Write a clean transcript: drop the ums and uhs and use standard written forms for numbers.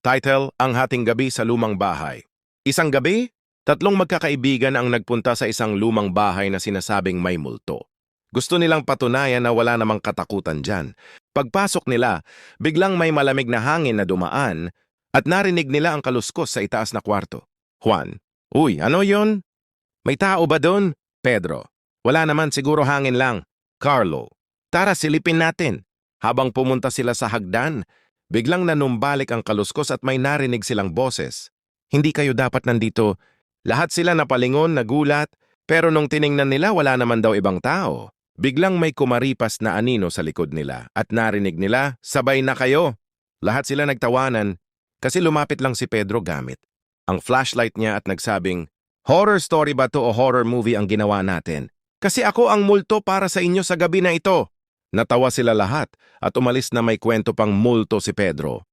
Title, Ang Hating Gabi sa Lumang Bahay. Isang gabi, tatlong magkakaibigan ang nagpunta sa isang lumang bahay na sinasabing may multo. Gusto nilang patunayan na wala namang katakutan dyan. Pagpasok nila, biglang may malamig na hangin na dumaan at narinig nila ang kaluskos sa itaas na kwarto. Juan, uy, ano yon? May tao ba doon? Pedro, wala naman, siguro hangin lang. Carlo, tara silipin natin. Habang pumunta sila sa hagdan, biglang nanumbalik ang kaluskos at may narinig silang boses. Hindi kayo dapat nandito. Lahat sila napalingon, nagulat, pero nung tiningnan nila wala naman daw ibang tao. Biglang may kumaripas na anino sa likod nila at narinig nila, sabay na kayo. Lahat sila nagtawanan kasi lumapit lang si Pedro gamit ang flashlight niya at nagsabing, "Horror story ba to o horror movie ang ginawa natin? Kasi ako ang multo para sa inyo sa gabi na ito." Natawa sila lahat at umalis na may kwento pang multo si Pedro.